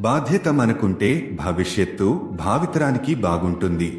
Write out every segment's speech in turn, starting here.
బాధ్యత మనకుంటే భవిష్యత్తు భావితరానికి బాగుంటుంది.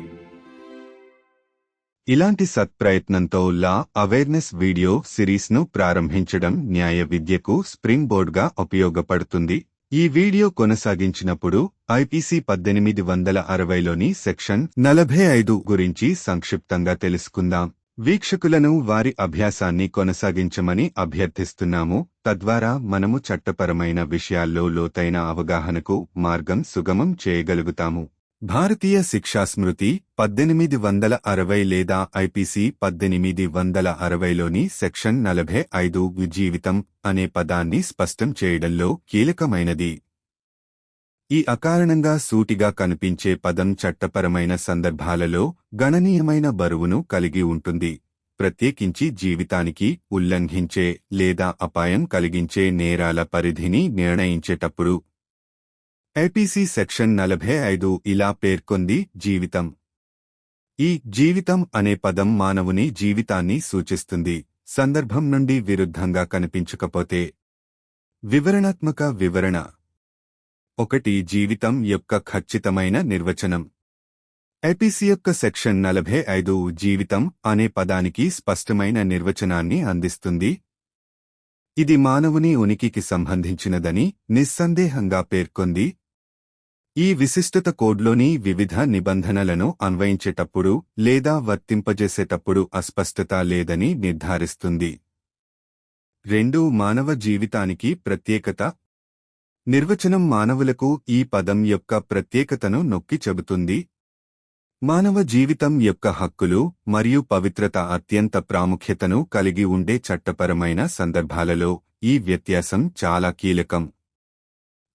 ఇలాంటి సత్ప్రయత్నంతో లా అవేర్నెస్ వీడియో సిరీస్ను ప్రారంభించడం న్యాయ విద్యకు స్ప్రింగ్ బోర్డ్గా ఉపయోగపడుతుంది. ఈ వీడియో కొనసాగించినప్పుడు ఐపీసీ 1860లోని సెక్షన్ 45 గురించి సంక్షిప్తంగా తెలుసుకుందాం. వీక్షకులను వారి అభ్యాసాన్ని కొనసాగించమని అభ్యర్థిస్తున్నాము. తద్వారా మనము చట్టపరమైన విషయాల్లో లోతైన అవగాహనకు మార్గం సుగమం చేయగలుగుతాము. భారతీయ శిక్షాస్మృతి 1860 లేదా ఐపీసీ 1860లోని సెక్షన్ 45 జీవితం అనే పదాన్ని స్పష్టం చేయడంలో కీలకమైనది. ఈ అకారణంగా సూటిగా కనిపించే పదం చట్టపరమైన సందర్భాలలో గణనీయమైన బరువును కలిగి ఉంటుంది. ప్రత్యేకించి జీవితానికి ఉల్లంఘించే లేదా అపాయం కలిగించే నేరాల పరిధిని నిర్ణయించేటప్పుడు. ఐపీసీ సెక్షన్ 45 ఇలా పేర్కొంది: జీవితం. ఈ జీవితం అనే పదం మానవుని జీవితాన్ని సూచిస్తుంది. సందర్భం నుండి విరుద్ధంగా కనిపించకపోతే. వివరణాత్మక వివరణ. 1. జీవితం యొక్క ఖచ్చితమైన నిర్వచనం. ఐపీసీ యొక్క సెక్షన్ 45 జీవితం అనే పదానికి స్పష్టమైన నిర్వచనాన్ని అందిస్తుంది. ఇది మానవుని ఉనికికి సంబంధించినదని నిస్సందేహంగా పేర్కొంది. ఈ విశిష్టత కోడ్లోని వివిధ నిబంధనలను అన్వయించేటప్పుడు లేదా వర్తింపజేసేటప్పుడు అస్పష్టత లేదని నిర్ధారిస్తుంది. 2. మానవ జీవితానికి ప్రత్యేకత. నిర్వచనం మానవులకు ఈ పదం యొక్క ప్రత్యేకతను నొక్కి చెబుతుంది. మానవ జీవితం యొక్క హక్కులు మరియు పవిత్రత అత్యంత ప్రాముఖ్యతను కలిగి ఉండే చట్టపరమైన సందర్భాలలో ఈ వ్యత్యాసం చాలా కీలకం.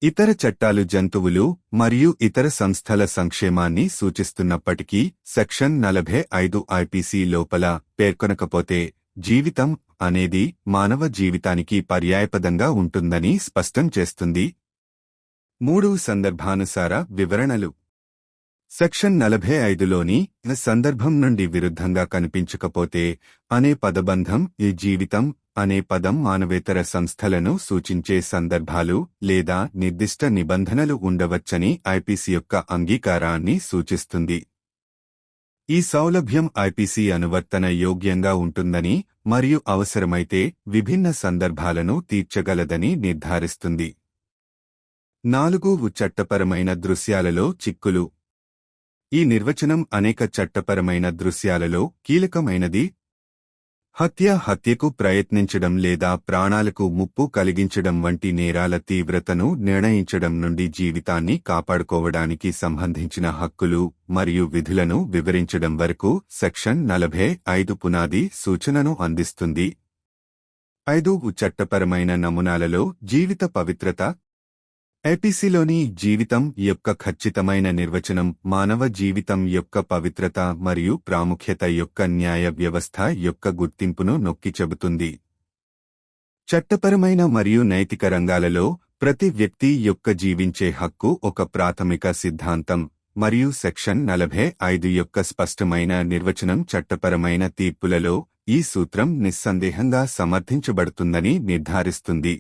ఇతర చట్టాలు జంతువులు మరియు ఇతర సంస్థల సంక్షేమాన్ని సూచిస్తున్నప్పటికీ సెక్షన్ 45 ఐపీసీ లోపల పేర్కొనకపోతే జీవితం అనేది మానవ జీవితానికి పర్యాయపదంగా ఉంటుందని స్పష్టం చేస్తుంది. 3. సందర్భానుసార వివరణలు. సెక్షన్ 45లోని సందర్భం నుండి విరుద్ధంగా కనిపించకపోతే అనే పదబంధం ఈ జీవితం అనే పదం మానవేతర సంస్థలను సూచించే సందర్భాలు లేదా నిర్దిష్ట నిబంధనలు ఉండవచ్చని ఐపీసీ యొక్క అంగీకారాన్ని సూచిస్తుంది. ఈ సౌలభ్యం ఐపీసీ అనువర్తన యోగ్యంగా ఉంటుందని మరియు అవసరమైతే విభిన్న సందర్భాలను తీర్చగలదని నిర్ధారిస్తుంది. 4. చట్టపరమైన దృశ్యాలలో చిక్కులు. ఈ నిర్వచనం అనేక చట్టపరమైన దృశ్యాలలో కీలకమైనది. హత్యకు ప్రయత్నించడం లేదా ప్రాణాలకు ముప్పు కలిగించడం వంటి నేరాల తీవ్రతను నిర్ణయించడం నుండి జీవితాన్ని కాపాడుకోవడానికి సంబంధించిన హక్కులు మరియు విధులను వివరించడం వరకు సెక్షన్ 45 పునాది సూచనను అందిస్తుంది. 5. చట్టపరమైన నమూనాలలో జీవిత పవిత్రత. ఐపీసీలోని జీవితం యొక్క ఖచ్చితమైన నిర్వచనం మానవ జీవితం యొక్క పవిత్రత మరియు ప్రాముఖ్యత యొక్క న్యాయ వ్యవస్థ యొక్క గుర్తింపును నొక్కి చెబుతుంది. చట్టపరమైన మరియు నైతిక రంగాలలో ప్రతి వ్యక్తి యొక్క జీవించే హక్కు ఒక ప్రాథమిక సిద్ధాంతం మరియు సెక్షన్ 45 యొక్క స్పష్టమైన నిర్వచనం చట్టపరమైన తీర్పులలో ఈ సూత్రం నిస్సందేహంగా సమర్థించబడుతుందని నిర్ధారిస్తుంది.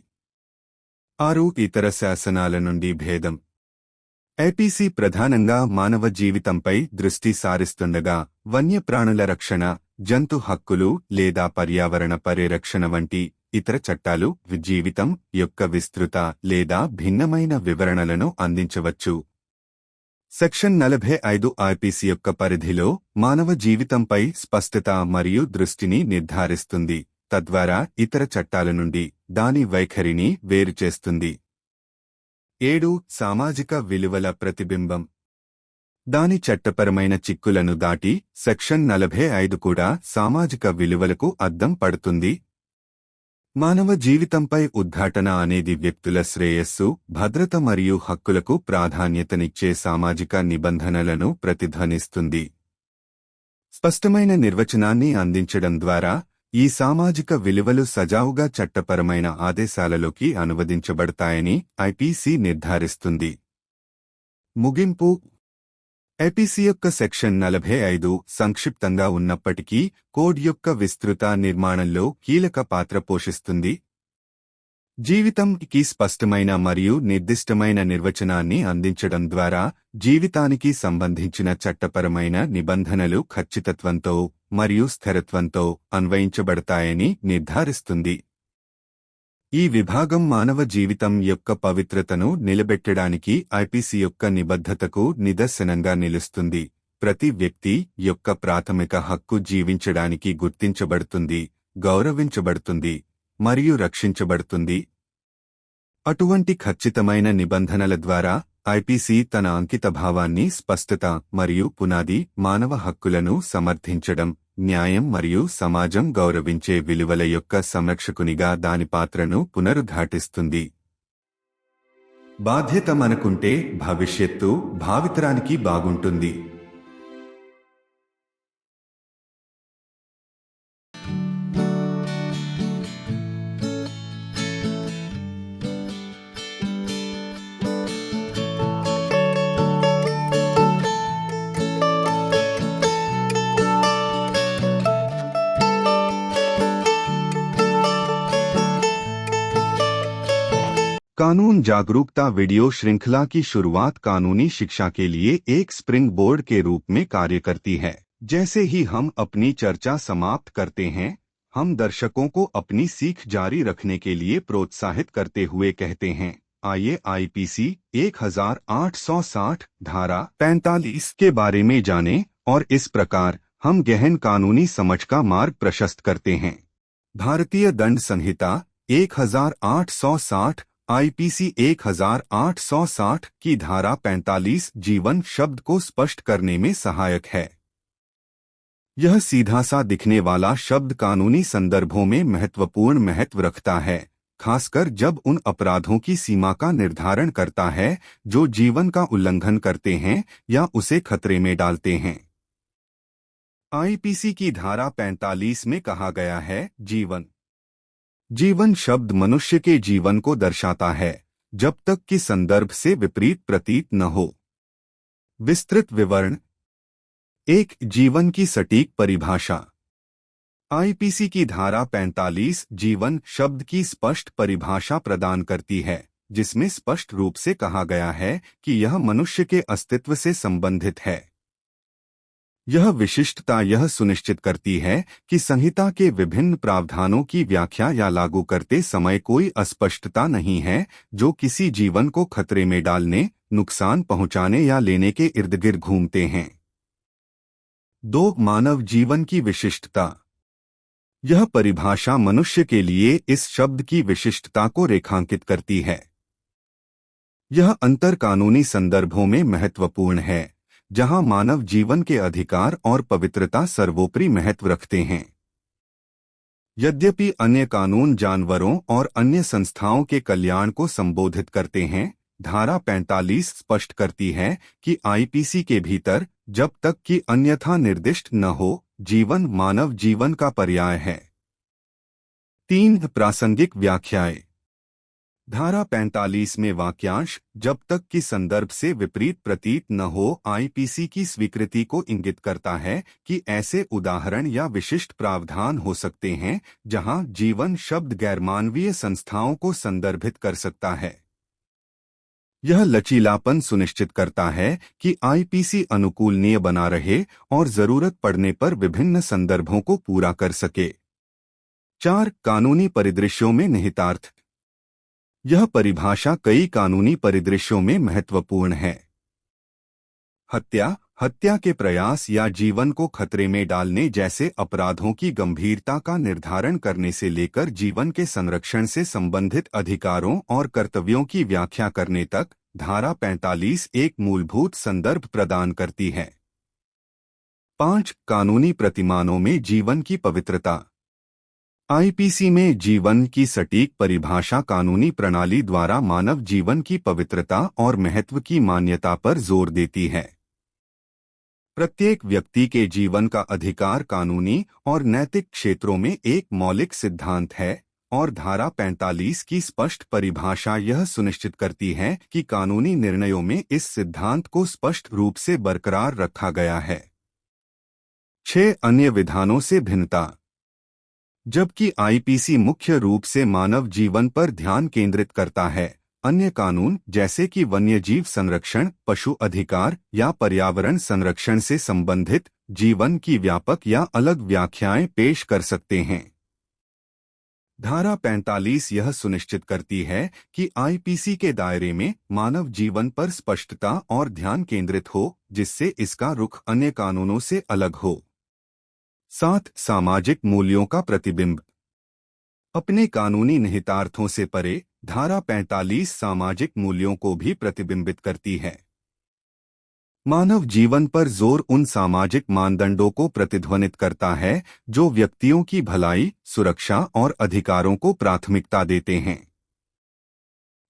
6. ఇతర శాసనాల నుండి భేదం. ఐపీసీ ప్రధానంగా మానవ జీవితంపై దృష్టి సారిస్తుండగా వన్యప్రాణుల రక్షణ, జంతు హక్కులు లేదా పర్యావరణ పరిరక్షణ వంటి ఇతర చట్టాలు జీవితం యొక్క విస్తృత లేదా భిన్నమైన వివరణలను అందించవచ్చు. సెక్షన్ 45 ఐపీసీ యొక్క పరిధిలో మానవ జీవితంపై స్పష్టత మరియు దృష్టిని నిర్ధారిస్తుంది. తద్వారా ఇతర చట్టాల నుండి దాని వైఖరిని వేరుచేస్తుంది. 7. సామాజిక విలువల ప్రతిబింబం. దాని చట్టపరమైన చిక్కులను దాటి సెక్షన్ 45 కూడా సామాజిక విలువలకు అద్దం పడుతుంది. మానవ జీవితంపై ఉద్ఘాటన అనేది వ్యక్తుల శ్రేయస్సు, భద్రత మరియు హక్కులకు ప్రాధాన్యతనిచ్చే సామాజిక నిబంధనలను ప్రతిధ్వనిస్తుంది. స్పష్టమైన నిర్వచనాన్ని అందించడం ద్వారా ఈ సామాజిక విలువలు సజావుగా చట్టపరమైన ఆదేశాలలోకి అనువదించబడతాయని ఐపీసీ నిర్ధారిస్తుంది. ముగింపు. ఐపీసీ యొక్క సెక్షన్ 45 సంక్షిప్తంగా ఉన్నప్పటికీ కోడ్ యొక్క విస్తృత నిర్మాణంలో కీలక పాత్ర పోషిస్తుంది. జీవితంకి స్పష్టమైన మరియు నిర్దిష్టమైన నిర్వచనాన్ని అందించడం ద్వారా జీవితానికి సంబంధించిన చట్టపరమైన నిబంధనలు ఖచ్చితత్వంతో మరియు స్థిరత్వంతో అన్వయించబడతాయని నిర్ధారిస్తుంది. ఈ విభాగం మానవ జీవితం యొక్క పవిత్రతను నిలబెట్టడానికి ఐపీసీ యొక్క నిబద్ధతకు నిదర్శనంగా నిలుస్తుంది. ప్రతి వ్యక్తి యొక్క ప్రాథమిక హక్కు జీవించడానికి గుర్తించబడుతుంది, గౌరవించబడుతుంది మరియు రక్షించబడుతుంది. అటువంటి ఖచ్చితమైన నిబంధనల ద్వారా ఐపీసీ తన అంకితభావాన్ని స్పష్టత మరియు పునాది మానవ హక్కులను సమర్థించడం, న్యాయం మరియు సమాజం గౌరవించే విలువల యొక్క సంరక్షకునిగా దాని పాత్రను పునరుద్ఘాటిస్తుంది. బాధ్యత మనకుంటే భవిష్యత్తు భావితరానికి బాగుంటుంది. कानून जागरूकता वीडियो श्रृंखला की शुरुआत कानूनी शिक्षा के लिए एक स्प्रिंग बोर्ड के रूप में कार्य करती है. जैसे ही हम अपनी चर्चा समाप्त करते हैं, हम दर्शकों को अपनी सीख जारी रखने के लिए प्रोत्साहित करते हुए कहते हैं, आइए आईपीसी 1860 धारा 45 के बारे में जानें और इस प्रकार हम गहन कानूनी समझ का मार्ग प्रशस्त करते हैं. भारतीय दंड संहिता 1860 आईपीसी 1860 की धारा 45 जीवन शब्द को स्पष्ट करने में सहायक है. यह सीधा सा दिखने वाला शब्द कानूनी संदर्भों में महत्वपूर्ण महत्व रखता है, खासकर जब उन अपराधों की सीमा का निर्धारण करता है जो जीवन का उल्लंघन करते हैं या उसे खतरे में डालते हैं. आईपीसी की धारा 45 में कहा गया है, जीवन. जीवन शब्द मनुष्य के जीवन को दर्शाता है जब तक कि संदर्भ से विपरीत प्रतीत न हो. विस्तृत विवरण. एक जीवन की सटीक परिभाषा. आईपीसी की धारा 45 जीवन शब्द की स्पष्ट परिभाषा प्रदान करती है, जिसमें स्पष्ट रूप से कहा गया है कि यह मनुष्य के अस्तित्व से संबंधित है. यह विशिष्टता यह सुनिश्चित करती है कि संहिता के विभिन्न प्रावधानों की व्याख्या या लागू करते समय कोई अस्पष्टता नहीं है जो किसी जीवन को खतरे में डालने, नुकसान पहुंचाने या लेने के इर्द-गिर्द घूमते हैं. 2. मानव जीवन की विशिष्टता. यह परिभाषा मनुष्य के लिए इस शब्द की विशिष्टता को रेखांकित करती है. यह अंतर कानूनी संदर्भों में महत्वपूर्ण है, जहां मानव जीवन के अधिकार और पवित्रता सर्वोपरि महत्व रखते हैं. यद्यपि अन्य कानून जानवरों और अन्य संस्थाओं के कल्याण को संबोधित करते हैं, धारा 45 स्पष्ट करती है कि आईपीसी के भीतर जब तक कि अन्यथा निर्दिष्ट न हो, जीवन मानव जीवन का पर्याय है. 3. प्रासंगिक व्याख्याएं. धारा 45 में वाक्यांश जब तक कि संदर्भ से विपरीत प्रतीत न हो आईपीसी की स्वीकृति को इंगित करता है कि ऐसे उदाहरण या विशिष्ट प्रावधान हो सकते हैं जहां जीवन शब्द गैरमानवीय संस्थाओं को संदर्भित कर सकता है. यह लचीलापन सुनिश्चित करता है कि आईपीसी अनुकूलनीय बना रहे और जरूरत पड़ने पर विभिन्न संदर्भों को पूरा कर सके. 4. कानूनी परिदृश्यों में निहितार्थ. यह परिभाषा कई कानूनी परिदृश्यों में महत्वपूर्ण है. हत्या के प्रयास या जीवन को खतरे में डालने जैसे अपराधों की गंभीरता का निर्धारण करने से लेकर जीवन के संरक्षण से संबंधित अधिकारों और कर्तव्यों की व्याख्या करने तक धारा 45 एक मूलभूत संदर्भ प्रदान करती है. 5. कानूनी प्रतिमानों में जीवन की पवित्रता. आईपीसी में जीवन की सटीक परिभाषा कानूनी प्रणाली द्वारा मानव जीवन की पवित्रता और महत्व की मान्यता पर जोर देती है. प्रत्येक व्यक्ति के जीवन का अधिकार कानूनी और नैतिक क्षेत्रों में एक मौलिक सिद्धांत है और धारा 45 की स्पष्ट परिभाषा यह सुनिश्चित करती है कि कानूनी निर्णयों में इस सिद्धांत को स्पष्ट रूप से बरकरार रखा गया है. 6. अन्य विधानों से भिन्नता. जबकि आईपीसी मुख्य रूप से मानव जीवन पर ध्यान केंद्रित करता है। अन्य कानून जैसे कि वन्यजीव संरक्षण, पशु अधिकार या पर्यावरण संरक्षण से संबंधित जीवन की व्यापक या अलग व्याख्याएं पेश कर सकते हैं। धारा 45 यह सुनिश्चित करती है कि आईपीसी के दायरे में मानव जीवन पर स्पष्टता और ध्यान केंद्रित हो, जिससे इसका रुख अन्य कानूनों से अलग हो। 7. सामाजिक मूल्यों का प्रतिबिंब। अपने कानूनी निहितार्थों से परे धारा 45 सामाजिक मूल्यों को भी प्रतिबिंबित करती है। मानव जीवन पर जोर उन सामाजिक मानदंडों को प्रतिध्वनित करता है जो व्यक्तियों की भलाई, सुरक्षा और अधिकारों को प्राथमिकता देते हैं।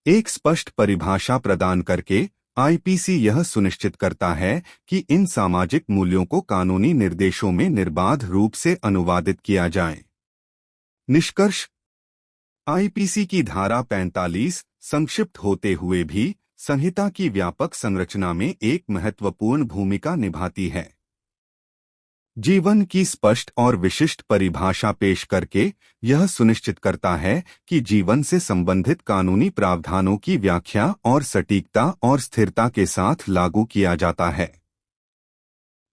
एक स्पष्ट परिभाषा प्रदान करके आईपीसी यह सुनिश्चित करता है कि इन सामाजिक मूल्यों को कानूनी निर्देशों में निर्बाध रूप से अनुवादित किया जाए। निष्कर्ष: आईपीसी की धारा 45 संक्षिप्त होते हुए भी संहिता की व्यापक संरचना में एक महत्वपूर्ण भूमिका निभाती है। जीवन की स्पष्ट और विशिष्ट परिभाषा पेश करके यह सुनिश्चित करता है कि जीवन से संबंधित कानूनी प्रावधानों की व्याख्या और सटीकता और स्थिरता के साथ लागू किया जाता है।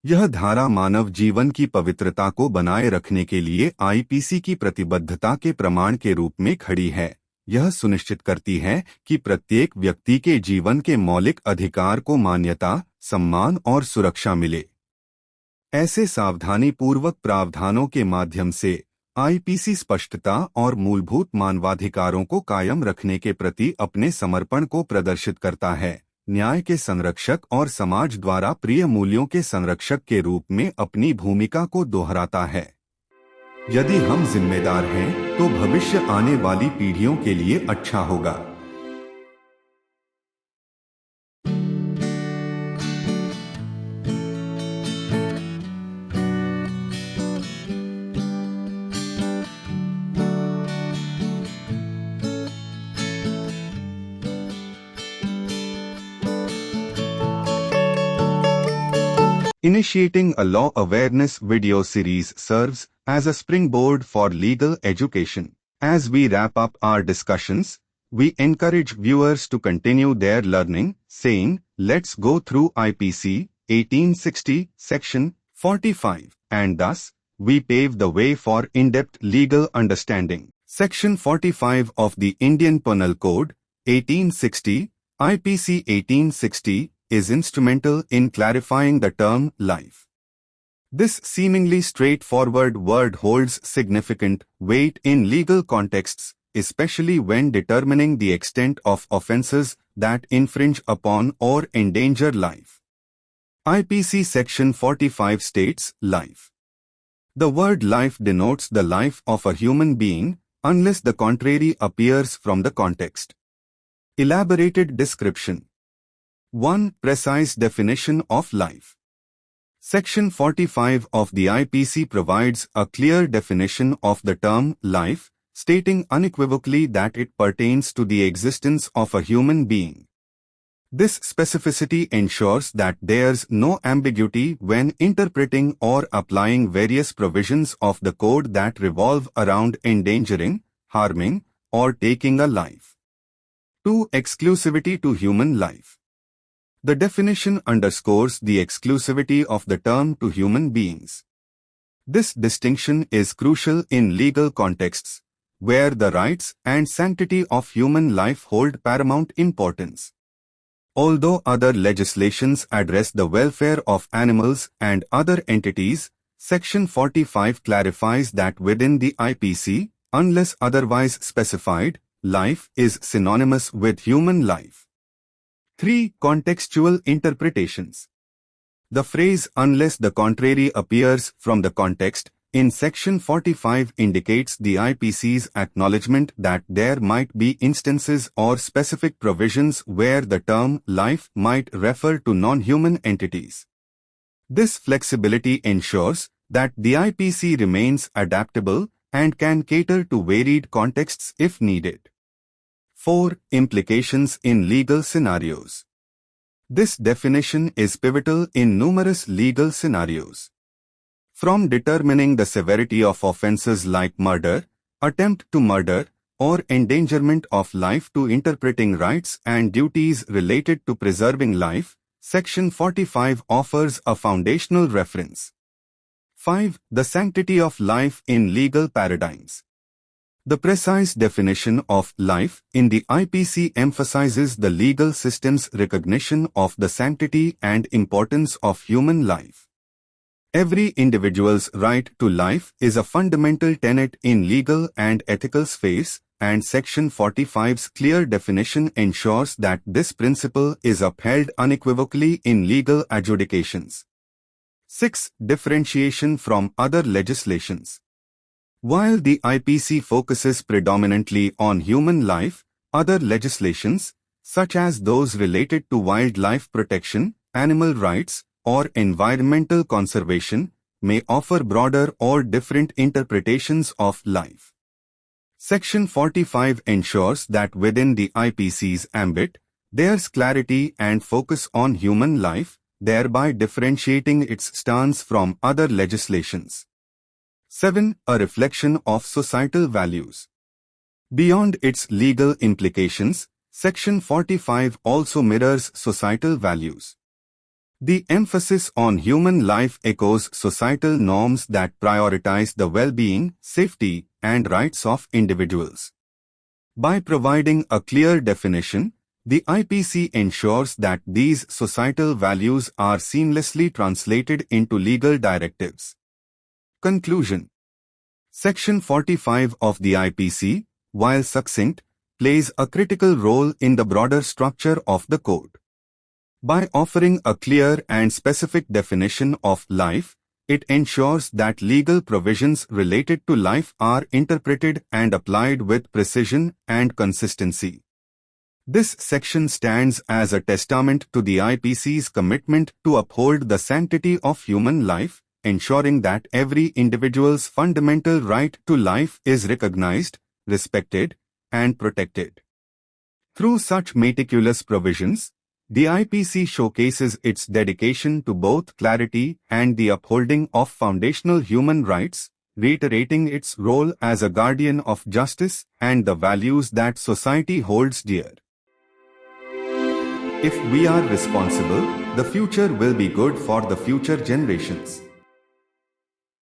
यह धारा मानव जीवन की पवित्रता को बनाए रखने के लिए आईपीसी की प्रतिबद्धता के प्रमाण के रूप में खड़ी है। यह सुनिश्चित करती है कि प्रत्येक व्यक्ति के जीवन के मौलिक अधिकार को मान्यता, सम्मान और सुरक्षा मिले। ऐसे सावधानीपूर्वक प्रावधानों के माध्यम से आईपीसी स्पष्टता और मूलभूत मानवाधिकारों को कायम रखने के प्रति अपने समर्पण को प्रदर्शित करता है, न्याय के संरक्षक और समाज द्वारा प्रिय मूल्यों के संरक्षक के रूप में अपनी भूमिका को दोहराता है। यदि हम जिम्मेदार हैं, तो भविष्य आने वाली पीढ़ियों के लिए अच्छा होगा। Initiating a law awareness video series serves as a springboard for legal education. As we wrap up our discussions, we encourage viewers to continue their learning, saying, "Let's go through IPC 1860, Section 45." And thus, we pave the way for in-depth legal understanding. Section 45 of the Indian Penal Code, 1860, IPC 1860, is instrumental in clarifying the term life. This seemingly straightforward word holds significant weight in legal contexts, especially when determining the extent of offences that infringe upon or endanger life. IPC Section 45 states life. The word life denotes the life of a human being, unless the contrary appears from the context. Elaborated description. 1. Precise definition of life. Section 45 of the IPC provides a clear definition of the term life, stating unequivocally that it pertains to the existence of a human being. This specificity ensures that there's no ambiguity when interpreting or applying various provisions of the code that revolve around endangering, harming, or taking a life. 2. Exclusivity to human life. The definition underscores the exclusivity of the term to human beings. This distinction is crucial in legal contexts, where the rights and sanctity of human life hold paramount importance. Although other legislations address the welfare of animals and other entities, Section 45 clarifies that within the IPC, unless otherwise specified, life is synonymous with human life. 3. Contextual interpretations. The phrase "unless the contrary appears from the context" in Section 45 indicates the IPC's acknowledgement that there might be instances or specific provisions where the term life might refer to non-human entities. This flexibility ensures that the IPC remains adaptable and can cater to varied contexts if needed. 4. Implications in legal scenarios. This definition is pivotal in numerous legal scenarios. From determining the severity of offenses like murder, attempt to murder, or endangerment of life to interpreting rights and duties related to preserving life, Section 45 offers a foundational reference. 5. The sanctity of life in legal paradigms. The precise definition of life in the IPC emphasizes the legal system's recognition of the sanctity and importance of human life. Every individual's right to life is a fundamental tenet in legal and ethical spheres, and Section 45's clear definition ensures that this principle is upheld unequivocally in legal adjudications. 6. Differentiation from other legislations. While the IPC focuses predominantly on human life, other legislations, such as those related to wildlife protection, animal rights, or environmental conservation, may offer broader or different interpretations of life. Section 45 ensures that within the IPC's ambit, there's clarity and focus on human life, thereby differentiating its stance from other legislations. 7. A reflection of societal values. Beyond its legal implications, Section 45 also mirrors societal values. The emphasis on human life echoes societal norms that prioritize the well-being, safety, and rights of individuals. By providing a clear definition, the IPC ensures that these societal values are seamlessly translated into legal directives. Conclusion. Section 45 of the IPC, while succinct, plays a critical role in the broader structure of the code. By offering a clear and specific definition of life, it ensures that legal provisions related to life are interpreted and applied with precision and consistency. This section stands as a testament to the IPC's commitment to uphold the sanctity of human life, ensuring that every individual's fundamental right to life is recognized, respected, and protected. Through such meticulous provisions, the IPC showcases its dedication to both clarity and the upholding of foundational human rights, reiterating its role as a guardian of justice and the values that society holds dear. If we are responsible, the future will be good for the future generations.